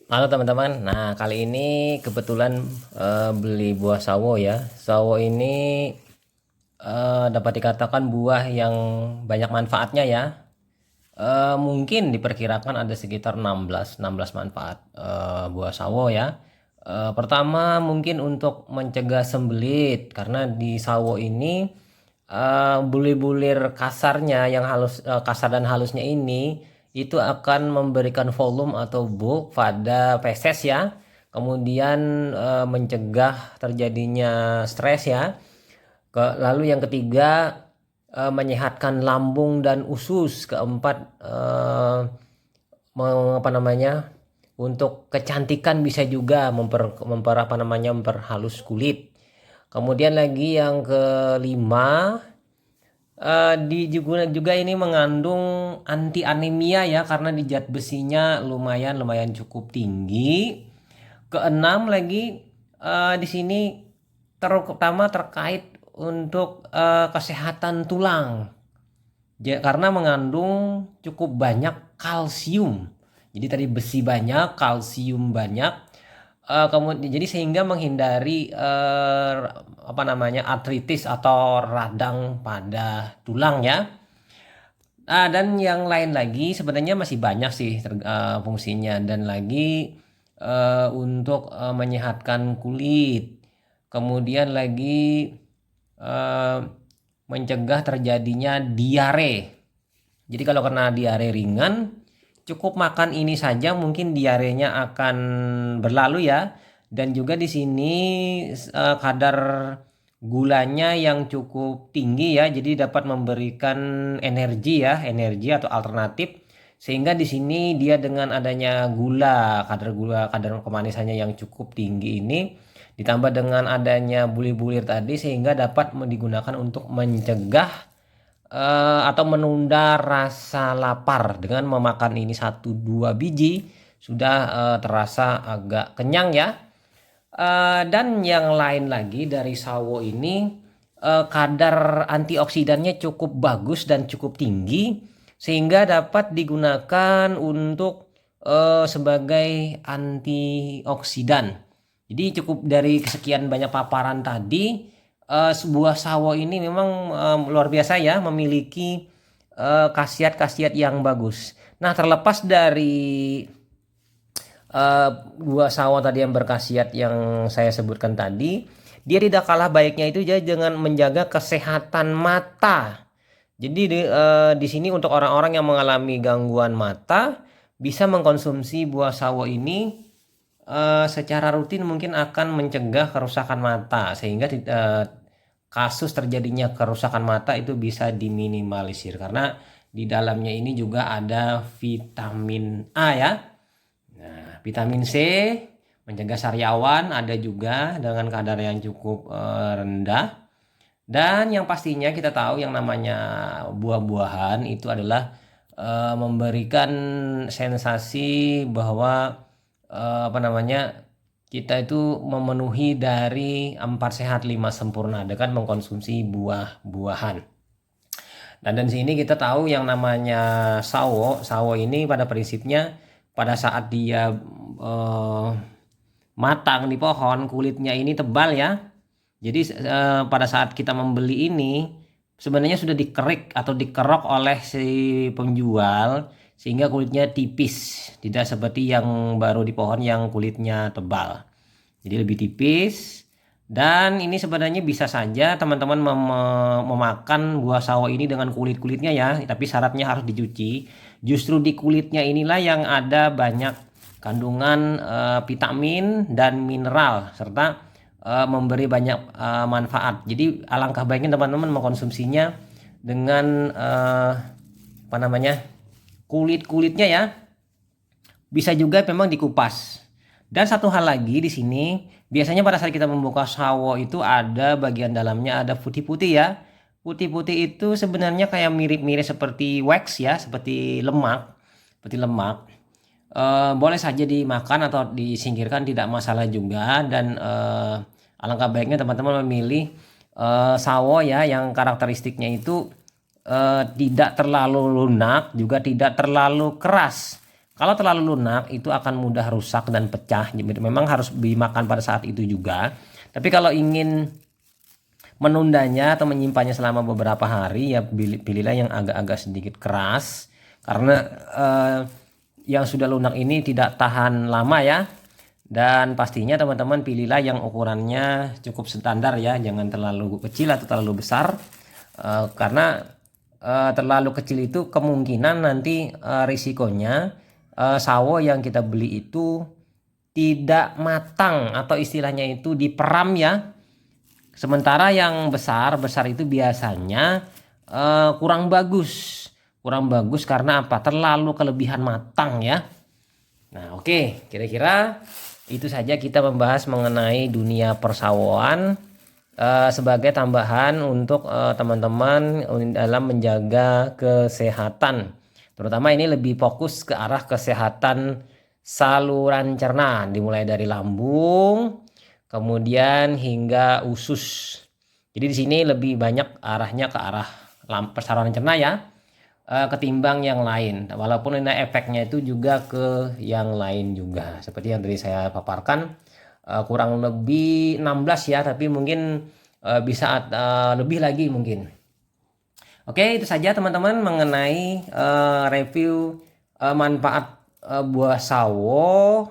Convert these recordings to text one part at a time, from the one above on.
Halo teman-teman. Nah, kali ini kebetulan beli buah sawo ya. Sawo ini dapat dikatakan buah yang banyak manfaatnya ya. Mungkin diperkirakan ada sekitar 16 manfaat buah sawo ya. Pertama mungkin untuk mencegah sembelit karena di sawo ini bulir-bulir kasarnya yang halus, kasar dan halusnya ini itu akan memberikan volume atau bulk pada feses ya. Kemudian mencegah terjadinya stres ya. Lalu yang ketiga menyehatkan lambung dan usus. Keempat apa namanya, untuk kecantikan bisa juga memperhalus kulit. Kemudian lagi yang kelima, juga ini mengandung anti anemia ya karena di zat besinya lumayan lumayan cukup tinggi. Keenam lagi, di sini terutama terkait untuk kesehatan tulang. Karena mengandung cukup banyak kalsium. Jadi tadi besi banyak, kalsium banyak. Kemudian jadi sehingga menghindari apa namanya, artritis atau radang pada tulang ya. Dan yang lain lagi sebenarnya masih banyak sih fungsinya, dan lagi untuk menyehatkan kulit. Kemudian lagi eh, mencegah terjadinya diare. Jadi kalau kena diare ringan, cukup makan ini saja mungkin diarenya akan berlalu ya. Dan juga di sini kadar gulanya yang cukup tinggi ya, jadi dapat memberikan energi ya, energi atau alternatif. Sehingga di sini dia dengan adanya gula, kadar kemanisannya yang cukup tinggi ini ditambah dengan adanya bulir-bulir tadi sehingga dapat digunakan untuk mencegah atau menunda rasa lapar. Dengan memakan ini 1-2 biji sudah terasa agak kenyang ya. Dan yang lain lagi dari sawo ini, kadar antioksidannya cukup bagus dan cukup tinggi sehingga dapat digunakan untuk sebagai antioksidan. Jadi cukup dari kesekian banyak paparan tadi, sebuah sawo ini memang luar biasa ya, memiliki khasiat-khasiat yang bagus. Nah, terlepas dari buah sawo tadi yang berkhasiat yang saya sebutkan tadi, dia tidak kalah baiknya itu juga dengan menjaga kesehatan mata. Jadi di sini untuk orang-orang yang mengalami gangguan mata bisa mengkonsumsi buah sawo ini secara rutin, mungkin akan mencegah kerusakan mata sehingga kasus terjadinya kerusakan mata itu bisa diminimalisir karena di dalamnya ini juga ada vitamin A ya. Nah, vitamin C mencegah sariawan ada juga dengan kadar yang cukup rendah. Dan yang pastinya kita tahu yang namanya buah-buahan itu adalah memberikan sensasi bahwa apa namanya, kita itu memenuhi dari 4 sehat 5 sempurna dengan mengkonsumsi buah-buahan. Dan sini kita tahu yang namanya sawo ini pada prinsipnya pada saat dia matang di pohon, kulitnya ini tebal ya. Jadi pada saat kita membeli ini sebenarnya sudah dikerik atau dikerok oleh si penjual sehingga kulitnya tipis, tidak seperti yang baru di pohon yang kulitnya tebal. Jadi lebih tipis. Dan ini sebenarnya bisa saja teman-teman memakan buah sawo ini dengan kulit-kulitnya ya, tapi syaratnya harus dicuci. Justru di kulitnya inilah yang ada banyak kandungan vitamin dan mineral serta memberi banyak manfaat. Jadi alangkah baiknya teman-teman mengkonsumsinya dengan apa namanya, kulit-kulitnya ya. Bisa juga memang dikupas. Dan satu hal lagi di sini, biasanya pada saat kita membuka sawo itu ada bagian dalamnya ada putih-putih ya. Putih-putih itu sebenarnya kayak mirip-mirip seperti wax ya, seperti lemak, seperti lemak. Boleh saja dimakan atau disingkirkan, tidak masalah juga. Dan alangkah baiknya teman-teman memilih sawo ya yang karakteristiknya itu tidak terlalu lunak juga tidak terlalu keras. Kalau terlalu lunak itu akan mudah rusak dan pecah. Jadi memang harus dimakan pada saat itu juga. Tapi kalau ingin menundanya atau menyimpannya selama beberapa hari, ya pilihlah yang agak-agak sedikit keras, karena yang sudah lunak ini tidak tahan lama ya. Dan pastinya teman-teman pilihlah yang ukurannya cukup standar ya, jangan terlalu kecil atau terlalu besar. Karena terlalu kecil itu kemungkinan nanti risikonya sawo yang kita beli itu tidak matang, atau istilahnya itu diperam ya. Sementara yang besar itu biasanya kurang bagus. Kurang bagus karena apa? Terlalu kelebihan matang ya. Nah, oke, kira-kira itu saja kita membahas mengenai dunia persawoan sebagai tambahan untuk teman-teman dalam menjaga kesehatan. Terutama ini lebih fokus ke arah kesehatan saluran cerna, dimulai dari lambung, kemudian hingga usus. Jadi di sini lebih banyak arahnya ke arah saluran cerna ya, ketimbang yang lain. Walaupun ini efeknya itu juga ke yang lain juga. Seperti yang tadi saya paparkan, kurang lebih 16 ya, tapi mungkin bisa lebih lagi mungkin. Oke, itu saja teman-teman mengenai review manfaat buah sawo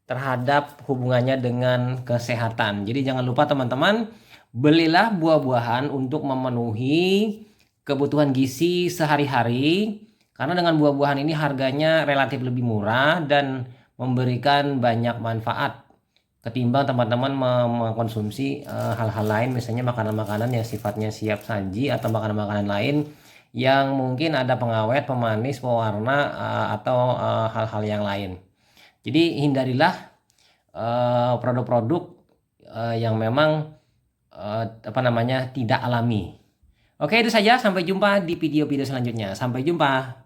terhadap hubungannya dengan kesehatan. Jadi jangan lupa teman-teman, belilah buah-buahan untuk memenuhi kebutuhan gizi sehari-hari, karena dengan buah-buahan ini harganya relatif lebih murah dan memberikan banyak manfaat ketimbang teman-teman mengkonsumsi hal-hal lain, misalnya makanan-makanan yang sifatnya siap saji atau makanan-makanan lain yang mungkin ada pengawet, pemanis, pewarna atau hal-hal yang lain. Jadi hindarilah produk-produk yang memang tidak alami. Oke, itu saja. Sampai jumpa di video-video selanjutnya. Sampai jumpa.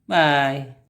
Bye.